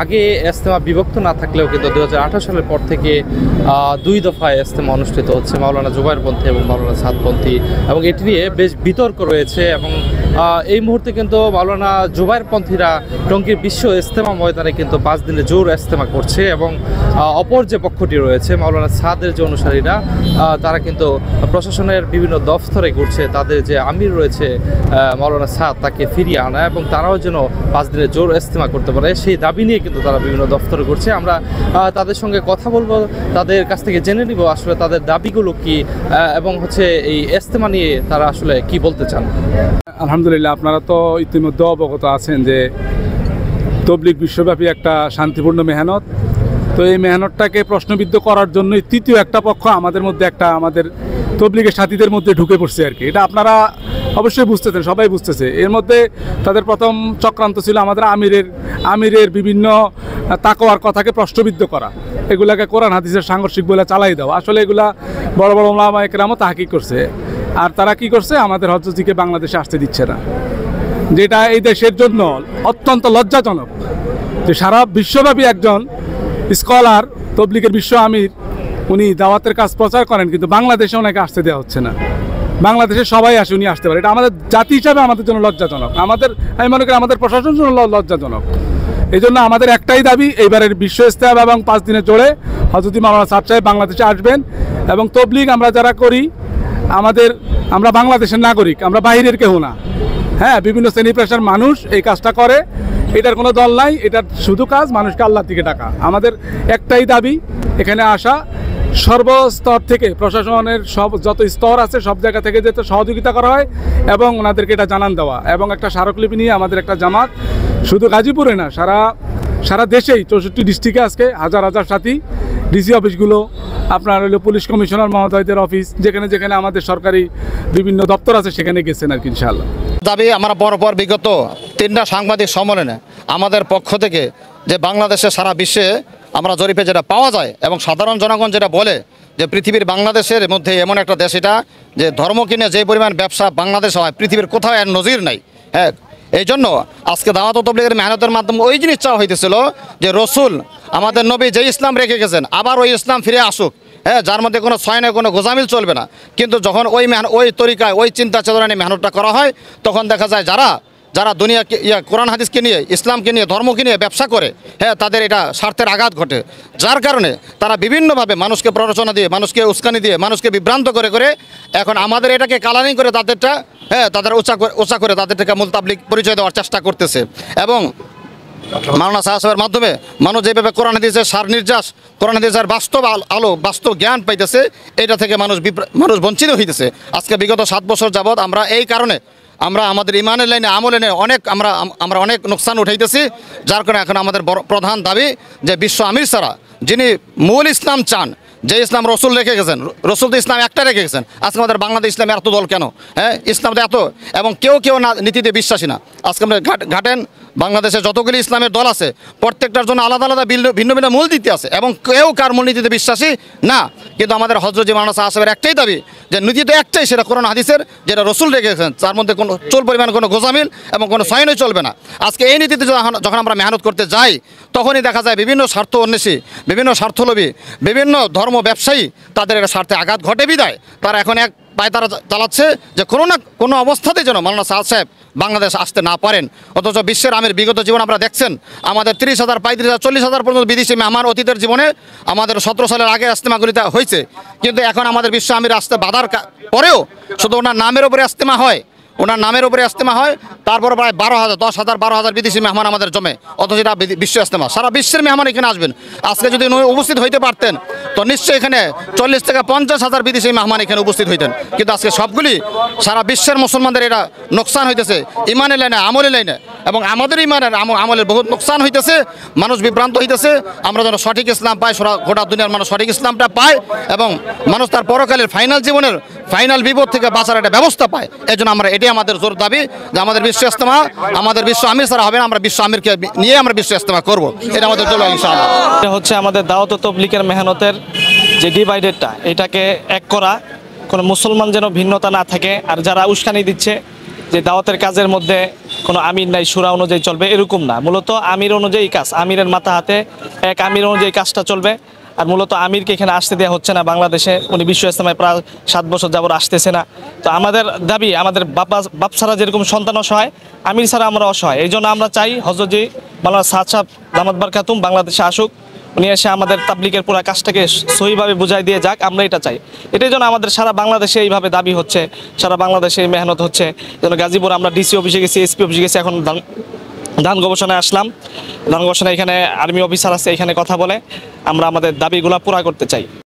আগে ইজতেমা বিভক্ত না থাকলেও কিন্তু 2018 সালের পর থেকে 2 দফায় ইজতেমা অনুষ্ঠিত হচ্ছে মাওলানা জুবায়েরপন্থী এবং মাওলানা সাদপন্থী, এবং এটি নিয়ে বেশ বিতর্ক রয়েছে। এবং এই মুহূর্তে কিন্তু মাওলানা জুবায়েরপন্থীরা টঙ্গীর বিশ্ব ইজতেমা ময়দানে কিন্তু 5 দিনে জোর ইজতেমা করছে, এবং অপর যে পক্ষটি রয়েছে মাওলানা সাদের যে অনুসারীরা তারা কিন্তু প্রশাসনের বিভিন্ন দফতরে ঘুরছে, তাদের যে আমির রয়েছে মাওলানা সাদ তাকে ফিরিয়ে আনা এবং তারাও যেন 5 দিনে জোর ইজতেমা করতে পারে সেই দাবি নিয়ে কিন্তু তারা বিভিন্ন দফতরে ঘুরছে। আমরা তাদের সঙ্গে কথা বলবো, তাদের কাছ থেকে জেনে নিব আসলে তাদের দাবিগুলো কি এবং হচ্ছে এই ইজতেমা নিয়ে তারা আসলে কি বলতে চান। আলহামদুলিল্লাহ, আপনারা তো ইতিমধ্যে অবগত আছেন যে তবলিগ বিশ্বব্যাপী একটা শান্তিপূর্ণ মেহনত। তো এই মেহনতটাকে প্রশ্নবিদ্ধ করার জন্যই তৃতীয় একটা পক্ষ আমাদের মধ্যে আমাদের তবলিগের সাথীদের মধ্যে ঢুকে পড়ছে আর কি। এটা আপনারা অবশ্যই বুঝতেছেন, সবাই বুঝতেছে। এর মধ্যে তাদের প্রথম চক্রান্ত ছিল আমাদের আমিরের বিভিন্ন তাকওয়ার কথাকে প্রশ্নবিদ্ধ করা, এগুলাকে কোরআন হাদিসের সাংঘর্ষিক বলে চালাই দেওয়া। আসলে এগুলা বড় বড় ওলামা একরামও তাহকিক করছে। আর তারা কি করছে, আমাদের হজরতজিকে বাংলাদেশে আসতে দিচ্ছে না, যেটা এই দেশের জন্য অত্যন্ত লজ্জাজনক যে সারা বিশ্বব্যাপী একজন স্কলার তবলিগের বিশ্ব আমির উনি দাওয়াতের কাজ প্রচার করেন, কিন্তু বাংলাদেশে ওনাকে আসতে দেওয়া হচ্ছে না। বাংলাদেশে সবাই আসে, উনি আসতে পারে। এটা আমাদের জাতি হিসাবে আমাদের জন্য লজ্জাজনক, আমি মনে করি আমাদের প্রশাসনের জন্য লজ্জাজনক। এই জন্য আমাদের একটাই দাবি, এইবারের বিশ্ব ইজতেমা এবং 5 দিনে চলে হযরত মাওলানা সাদ সাহেব বাংলাদেশে আসবেন। এবং তবলিগ আমরা যারা করি আমরা বাংলাদেশের নাগরিক, আমরা বাইরের কেউ না। হ্যাঁ, বিভিন্ন শ্রেণী পেশার মানুষ এই কাজটা করে, এটার কোনো দল নাই, এটার শুধু কাজ মানুষকে আল্লাহর দিকে ডাকা। আমাদের একটাই দাবি, এখানে আসা সর্বস্তর থেকে প্রশাসনের যত স্তর আছে সব জায়গা থেকে যাতে সহযোগিতা করা হয় এবং ওনাদেরকে এটা জানান দেওয়া, এবং একটা স্মারকলিপি নিয়ে আমাদের একটা জামাত শুধু গাজীপুরে না, সারা দেশেই 64 ডিস্ট্রিক্টে আজকে হাজার হাজার সাথী, ডিসি অফিসগুলো, আপনার হলো পুলিশ কমিশনার মহোদয়দের অফিস, যেখানে যেখানে আমাদের সরকারি বিভিন্ন দপ্তর আছে সেখানে গেছেন আর কি ইনশাআল্লাহ। দাবি আমরা পরপর বিগত 3টা সাংবাদিক সম্মেলনে আমাদের পক্ষ থেকে যে বাংলাদেশে সারা বিশ্বে আমরা জরিপে যেটা পাওয়া যায় এবং সাধারণ জনগণ যেটা বলে যে পৃথিবীর বাংলাদেশের মধ্যে এমন একটা দেশ এটা যে ধর্ম কিনে যে পরিমাণ ব্যবসা বাংলাদেশ হয় পৃথিবীর কোথাও এর নজির নাই। হ্যাঁ, এই জন্য আজকে দাওয়াত ও তবলিগের মেহনতের মাধ্যমে ওই জিনিস চাওয়া হইতেছিল যে রসুল আমাদের নবী যে ইসলাম রেখে গেছেন আবার ওই ইসলাম ফিরে আসুক। হ্যাঁ, যার মধ্যে কোনো ছয় নয়, কোনো গোজামিল চলবে না। কিন্তু যখন ওই তরিকায় ওই চিন্তা চেতনা নিয়ে মেহনতটা করা হয়, তখন দেখা যায় যারা দুনিয়াকে কোরআন হাদিসকে নিয়ে, ইসলামকে নিয়ে, ধর্মকে নিয়ে ব্যবসা করে, হ্যাঁ, তাদের এটা স্বার্থের আঘাত ঘটে। যার কারণে তারা বিভিন্নভাবে মানুষকে প্ররোচনা দিয়ে, মানুষকে উস্কানি দিয়ে, মানুষকে বিভ্রান্ত করে এখন আমাদের এটাকে কালারিং করে তাদেরটা, হ্যাঁ, তাদের উঁচা করে তাদেরটাকে মূল তাবলিগ পরিচয় দেওয়ার চেষ্টা করতেছে। এবং মাওলানা সাহেবের মাধ্যমে মানুষ যেভাবে কোরআন হাদিসের সার নির্যাস, কোরআন হাদিসের বাস্তব আলো, বাস্তব জ্ঞান পাইতেছে, এটা থেকে মানুষ বঞ্চিত হইতেছে। আজকে বিগত 7 বছর যাবৎ আমরা এই কারণে আমরা আমাদের ইমানের লাইনে, আমলের লাইনে আমরা অনেক নোকসান উঠাইতেছি। যার কারণে এখন আমাদের প্রধান দাবি যে বিশ্ব আমির ছাড়া যিনি মূল ইসলাম চান, যে ইসলাম রসুল রেখে গেছেন, রসুল তো ইসলাম একটা রেখে গেছেন। আজকে আমাদের বাংলাদেশ ইসলামের এত দল কেন? হ্যাঁ, ইসলাম তো এত, এবং কেউ না নীতিতে বিশ্বাসী না। আজকে আমরা ঘাটেন বাংলাদেশে যতগুলি ইসলামের দল আছে প্রত্যেকটার জন্য আলাদা আলাদা ভিন্ন ভিন্ন মূলনীতি আছে এবং কেউ কার মূলনীতিতে বিশ্বাসী না। কিন্তু আমাদের হযরত মাওলানা সাহেবের একটাই দাবি যে নীতি তো একটাই, সেটা কোরআন হাদিসের, যেটা রসুল রেখেছেন, তার মধ্যে কোনো পরিমাণ কোনো গোজামিল এবং কোনো সয়নই চলবে না। আজকে এই নীতিতে যখন আমরা মেহনত করতে যাই, তখনই দেখা যায় বিভিন্ন স্বার্থ অন্বেষী, বিভিন্ন স্বার্থলোভী, বিভিন্ন ধর্ম ব্যবসায়ী, তাদের এটা স্বার্থে আঘাত ঘটে বিদায় তারা এখন এক পায়ে তারা চালাচ্ছে যে কোনো না কোনো অবস্থাতেই যেন মাওলানা সাদ সাহেব বাংলাদেশ আসতে না পারেন। অথচ বিশ্বের আমির বিগত জীবন আমরা দেখছেন আমাদের 30,000, 35,000, 40,000 পর্যন্ত বিদেশি মেহমান অতীতের জীবনে আমাদের 17 সালের আগে ইজতেমাগুলিতে হয়েছে। কিন্তু এখন আমাদের বিশ্ব আমির আসতে বাধার পরেও শুধু ওনার নামের উপরে ইজতেমা হয়, তারপরে প্রায় 12,000, 10,000, 12,000 বিদেশি মেহমান আমাদের জমে। অথচ এটা বিশ্ব ইজতেমা, সারা বিশ্বের মেহমান এখানে আসবেন। আজকে যদি উপস্থিত হইতে পারতেন তো নিশ্চয়ই এখানে 40 থেকে 50,000 বিদেশি মেহমান এখানে উপস্থিত হইতেন। কিন্তু আজকে সবগুলি সারা বিশ্বের মুসলমানদের এটা নোকসান হইতেছে ইমানের লাইনে, আমলের লাইনে, এবং আমাদের ইমানের আমলের বহুত নোকসান হইতেছে, মানুষ বিভ্রান্ত হইতেছে। আমরা যেন সঠিক ইসলাম পাই, গোটা দুনিয়ার মানুষ সঠিক ইসলামটা পায় এবং মানুষ তার পরকালের জীবনের ফাইনাল বিপদ থেকে বাঁচার একটা ব্যবস্থা পায়। এই জন্য আমরা এটাই আমাদের জোর দাবি যে আমাদের বিশ্ব ইজতেমা আমাদের বিশ্ব আমির ছাড়া হবে না, আমরা বিশ্ব আমিরকে নিয়ে আমরা বিশ্ব ইজতেমা করবো। এটা আমাদের জন্য ইনশাআল্লাহ। এটা হচ্ছে আমাদের দাওয়াত ও তবলিগের মেহনতের যে ডিভাইডেডটা, এটাকে এক করা, কোনো মুসলমান যেন ভিন্নতা না থাকে। আর যারা উস্কানি দিচ্ছে যে দাওয়াতের কাজের মধ্যে কোনো আমির নাই, সুরা অনুযায়ী চলবে এরকম না। মূলত আমির অনুযায়ী কাজ, আমিরের মাথা হাতে এক আমির অনুযায়ী কাজটা চলবে। আর মূলত আমিরকে এখানে আসতে দেওয়া হচ্ছে না বাংলাদেশে, উনি বিশ্ব ইজতেমায় প্রায় 7 বছর যাবত আসতেছে না। তো আমাদের দাবি, আমাদের বাপ ছাড়া যেরকম সন্তান অসহায়, আমির ছাড়া আমরা অসহায়। এই জন্য আমরা চাই হজরত মাওলানা সাদ সাহেব দামাত বারকাতুম বাংলাদেশে আসুক, উনি এসে আমাদের তাবলিগের পুরো কাজটাকে সহিভাবে বুঝাই দিয়ে যাক, আমরা এটা চাই। এটাই জন্য আমাদের সারা বাংলাদেশে এইভাবে দাবি হচ্ছে, সারা বাংলাদেশে এই মেহনত হচ্ছে। যেন গাজীপুর আমরা ডিসি অফিসে গেছি, এসপি অফিসে গেছি, এখন ধান গবেষণায় আসলাম। ধান গবেষণায় এখানে আর্মি অফিসার আছে, এখানে কথা বলে আমরা আমাদের দাবিগুলো পুরা করতে চাই।